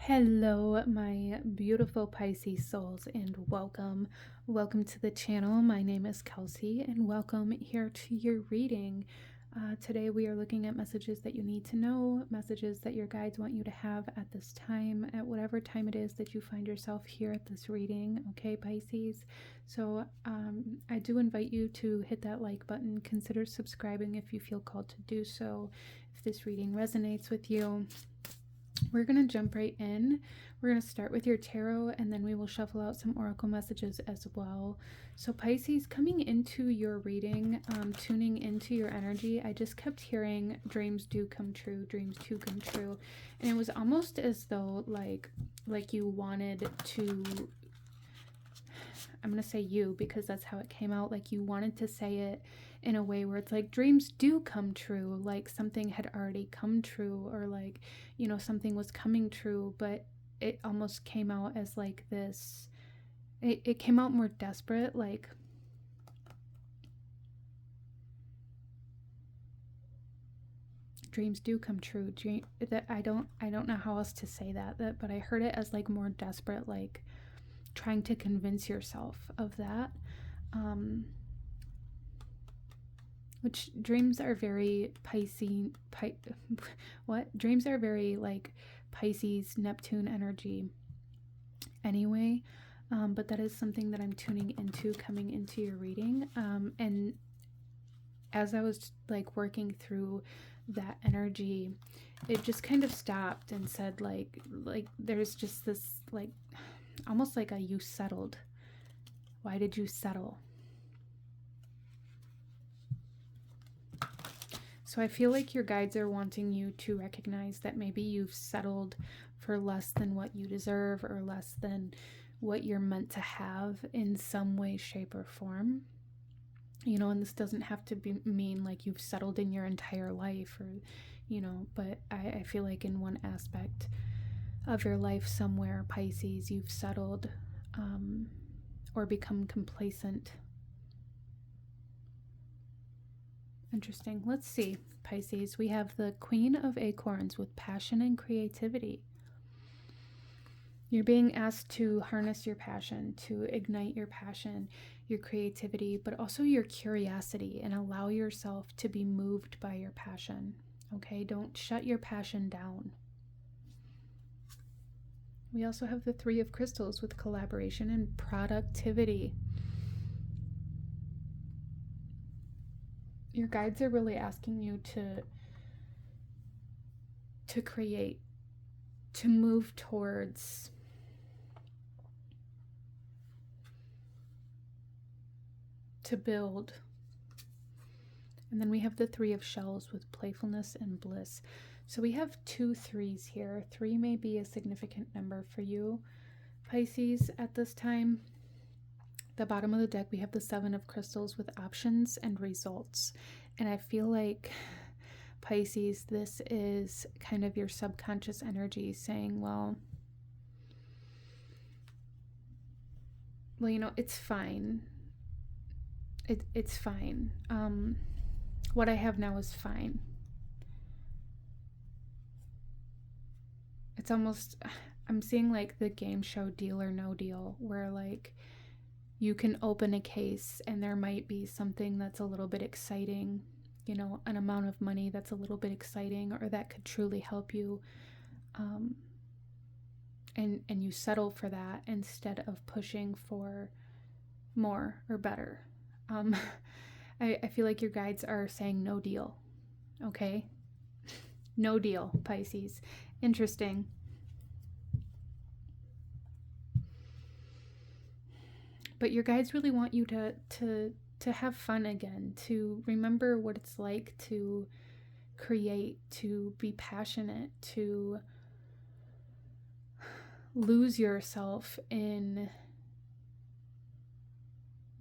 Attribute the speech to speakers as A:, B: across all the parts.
A: Hello, my beautiful Pisces souls, and welcome. Welcome to the channel. My name is Kelsey, and welcome here to your reading. Today we are looking at messages that you need to know, messages that your guides want you to have at this time, at whatever time it is that you find yourself here at this reading, okay, Pisces? So I do invite you to hit that like button. Consider subscribing if you feel called to do so, if this reading resonates with you. We're going to jump right in. We're going to start with your tarot, and then we will shuffle out some oracle messages as well. So Pisces, coming into your reading, tuning into your energy, I just kept hearing dreams do come true, dreams do come true. And it was almost as though like you wanted to, I'm going to say you because that's how it came out, like you wanted to say it in a way where it's like dreams do come true, like something had already come true, or like, you know, something was coming true, but it almost came out as like this, it came out more desperate, like dreams do come true. That I don't know how else to say that, but I heard it as like more desperate, like trying to convince yourself of that. Which dreams are very dreams are very like Pisces, Neptune energy anyway. But that is something that I'm tuning into coming into your reading. And as I was like working through that energy, it just kind of stopped and said like there's just this like almost like a you settled. Why did you settle? So I feel like your guides are wanting you to recognize that maybe you've settled for less than what you deserve, or less than what you're meant to have in some way, shape, or form. You know, and this doesn't have to mean like you've settled in your entire life, or, you know, but I feel like in one aspect of your life somewhere, Pisces, you've settled or become complacent. Interesting. Let's see, Pisces. We have the Queen of Acorns with passion and creativity. You're being asked to harness your passion, to ignite your passion, your creativity, but also your curiosity, and allow yourself to be moved by your passion. Okay? Don't shut your passion down. We also have the Three of Crystals with collaboration and productivity. Your guides are really asking you to create, to move towards to build. And then we have the Three of Shells with playfulness and bliss. So we have 2 threes here. 3 may be a significant number for you, Pisces, at this time. The bottom of the deck, we have the Seven of Crystals with options and results. And I feel like, Pisces, this is kind of your subconscious energy saying, well, you know, it's fine. It's fine. What I have now is fine. It's almost, I'm seeing like the game show Deal or No Deal, where like you can open a case and there might be something that's a little bit exciting, you know, an amount of money that's a little bit exciting, or that could truly help you. And you settle for that instead of pushing for more or better. I feel like your guides are saying no deal. Okay? No deal, Pisces. Interesting. But your guides really want you to have fun again, to remember what it's like to create, to be passionate, to lose yourself in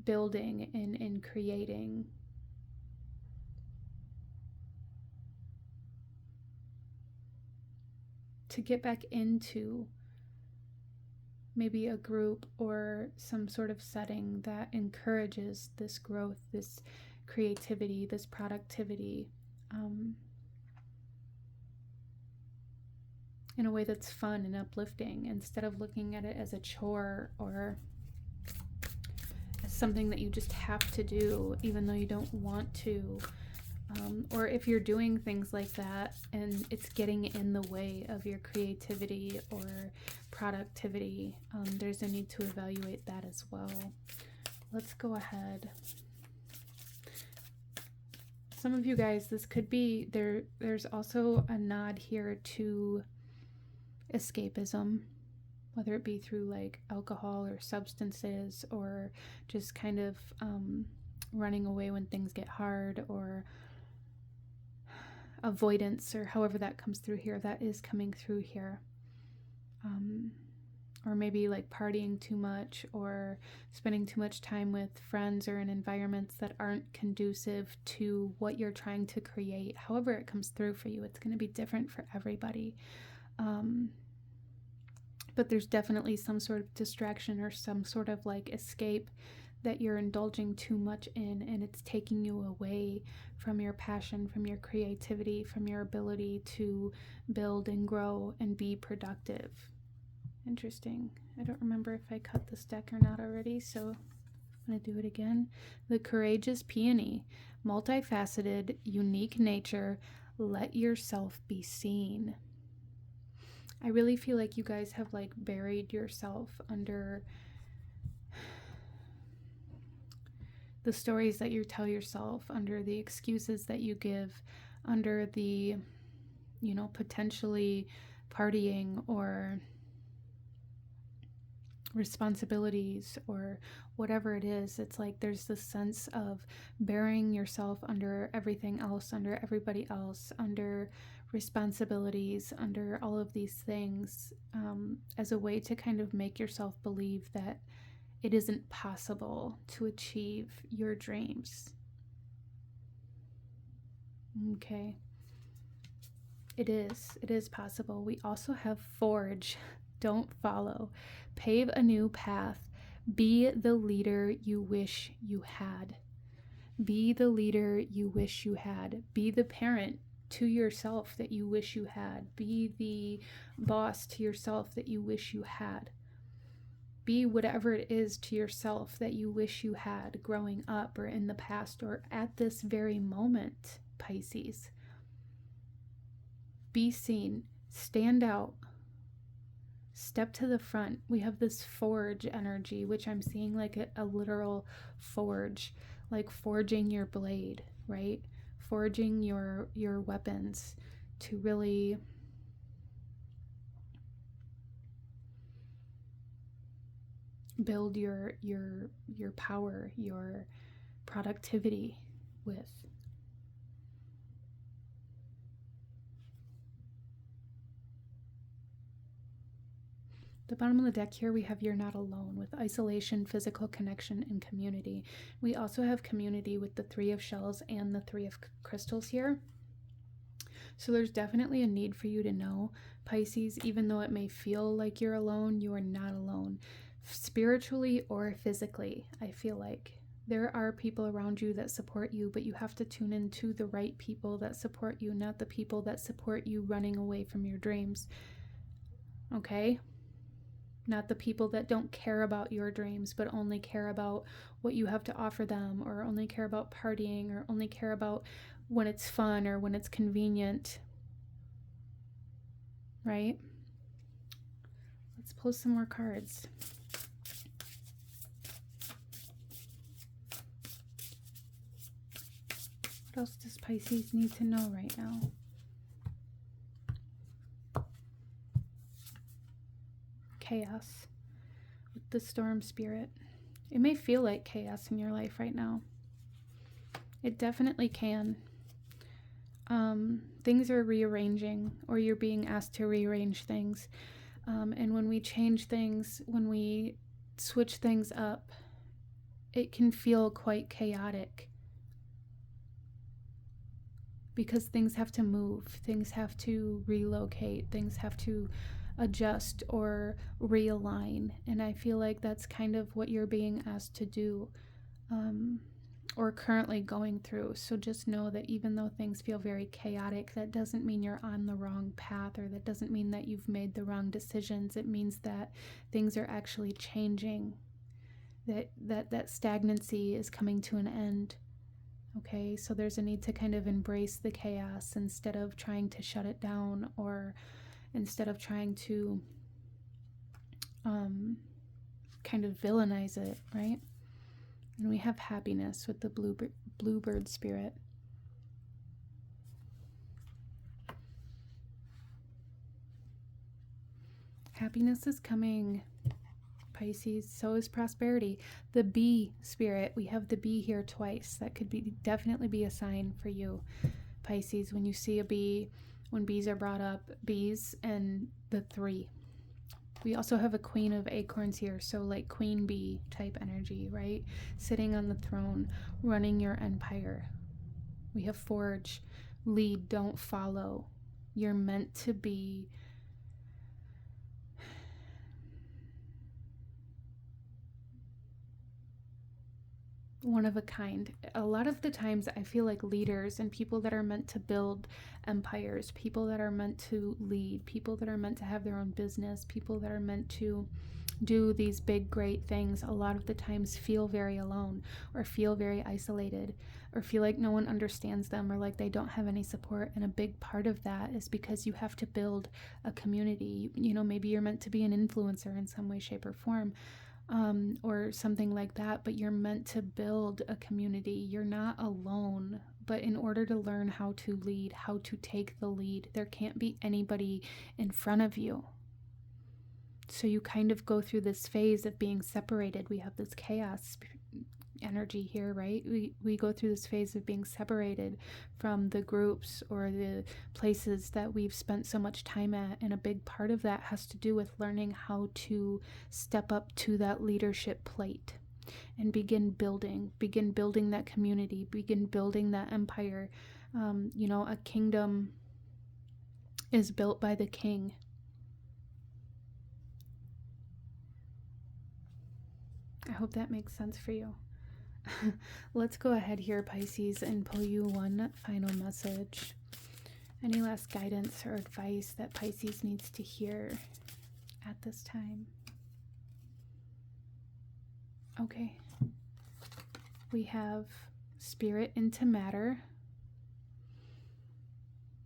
A: building and in creating. To get back into maybe a group or some sort of setting that encourages this growth, this creativity, this productivity. in a way that's fun and uplifting, instead of looking at it as a chore or as something that you just have to do even though you don't want to. Or if you're doing things like that and it's getting in the way of your creativity or productivity, there's a need to evaluate that as well. Let's go ahead. Some of you guys, this could be, there's also a nod here to escapism, whether it be through like alcohol or substances, or just kind of running away when things get hard, or avoidance, or however that comes through here. That is coming through here. Or maybe like partying too much, or spending too much time with friends or in environments that aren't conducive to what you're trying to create. However it comes through for you, it's going to be different for everybody. But there's definitely some sort of distraction or some sort of like escape that you're indulging too much in, and it's taking you away from your passion, from your creativity, from your ability to build and grow and be productive. Interesting. I don't remember if I cut this deck or not already, so I'm going to do it again. The courageous peony, multifaceted, unique nature, let yourself be seen. I really feel like you guys have like buried yourself under the stories that you tell yourself, under the excuses that you give, under the, you know, potentially partying or responsibilities or whatever it is. It's like there's this sense of burying yourself under everything else, under everybody else, under responsibilities, under all of these things, as a way to kind of make yourself believe that it isn't possible to achieve your dreams. Okay. It is possible. We also have forge, don't follow, pave a new path, be the leader you wish you had. Be the leader you wish you had. Be the parent to yourself that you wish you had. Be the boss to yourself that you wish you had. Be whatever it is to yourself that you wish you had growing up or in the past or at this very moment, Pisces. Be seen. Stand out. Step to the front. We have this forge energy, which I'm seeing like a literal forge, like forging your blade, right? Forging your weapons to really build your power, your productivity with. The bottom of the deck here, we have you're not alone, with isolation, physical connection, and community. We also have community with the 3 of shells and the 3 of crystals here. So there's definitely a need for you to know, Pisces, even though it may feel like you're alone, you are not alone. Spiritually or physically, I feel like there are people around you that support you, but you have to tune into the right people that support you, not the people that support you running away from your dreams. Okay? Not the people that don't care about your dreams, but only care about what you have to offer them, or only care about partying, or only care about when it's fun or when it's convenient. Right? Let's pull some more cards. What else does Pisces need to know right now? Chaos with the storm spirit. It may feel like chaos in your life right now. It definitely can. Things are rearranging, or you're being asked to rearrange things. And when we change things, when we switch things up, it can feel quite chaotic. Because things have to move, things have to relocate, things have to adjust or realign. And I feel like that's kind of what you're being asked to do. or currently going through. So just know that even though things feel very chaotic, that doesn't mean you're on the wrong path, or that doesn't mean that you've made the wrong decisions. It means that things are actually changing, that stagnancy is coming to an end. Okay, so there's a need to kind of embrace the chaos instead of trying to shut it down, or instead of trying to kind of villainize it, right? And we have happiness with the bluebird spirit. Happiness is coming, Pisces. So is prosperity. The bee spirit, we have the bee here twice. That could be definitely be a sign for you, Pisces, when you see a bee, when bees are brought up, bees and the 3. We also have a queen of acorns here, so like queen bee type energy, right? Sitting on the throne, running your empire. We have forge, lead, don't follow. You're meant to be one of a kind. A lot of the times I feel like leaders and people that are meant to build empires, people that are meant to lead, people that are meant to have their own business, people that are meant to do these big great things, a lot of the times feel very alone, or feel very isolated, or feel like no one understands them, or like they don't have any support. And a big part of that is because you have to build a community. You know, maybe you're meant to be an influencer in some way, shape, or form, or something like that, but you're meant to build a community. You're not alone. But in order to learn how to lead, how to take the lead, there can't be anybody in front of you. So you kind of go through this phase of being separated. We have this chaos energy here, right? We go through this phase of being separated from the groups or the places that we've spent so much time at, and a big part of that has to do with learning how to step up to that leadership plate and begin building that community, begin building that empire. You know, a kingdom is built by the king. I hope that makes sense for you. Let's go ahead here, Pisces, and pull you one final message. Any last guidance or advice that Pisces needs to hear at this time? Okay. We have spirit into matter.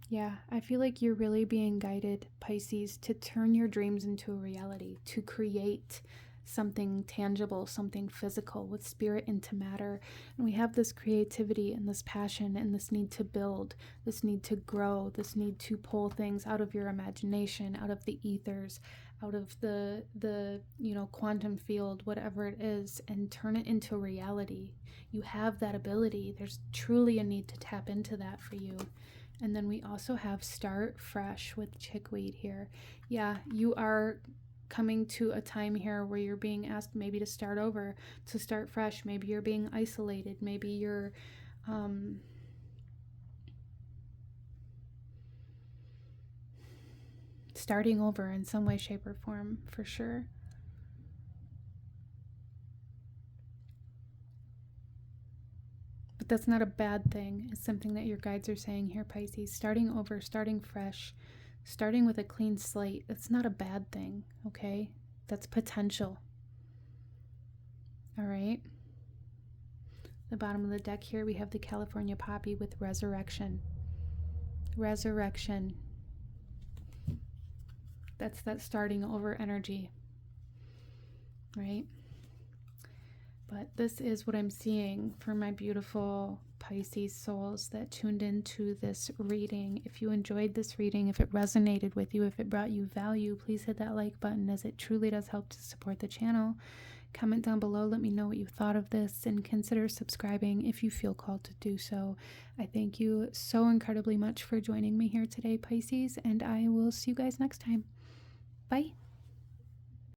A: Yeah, I feel like you're really being guided, Pisces, to turn your dreams into a reality, to create something tangible, something physical, with spirit into matter. And we have this creativity and this passion and this need to build, this need to grow, this need to pull things out of your imagination, out of the ethers, out of the you know, quantum field, whatever it is, and turn it into reality. You have that ability. There's truly a need to tap into that for you. And then we also have start fresh with chickweed here. Yeah, you are coming to a time here where you're being asked maybe to start over, to start fresh. Maybe you're being isolated. Maybe you're starting over in some way, shape, or form, for sure. But that's not a bad thing. It's something that your guides are saying here, Pisces. Starting over, starting fresh, starting with a clean slate. That's not a bad thing, okay? That's potential. All right. The bottom of the deck here, we have the California poppy with resurrection. Resurrection. That's that starting over energy, right? But this is what I'm seeing for my beautiful Pisces souls that tuned into this reading. If you enjoyed this reading, if it resonated with you, if it brought you value, please hit that like button, as it truly does help to support the channel. Comment down below, let me know what you thought of this, and consider subscribing if you feel called to do so. I thank you so incredibly much for joining me here today, Pisces, and I will see you guys next time. Bye.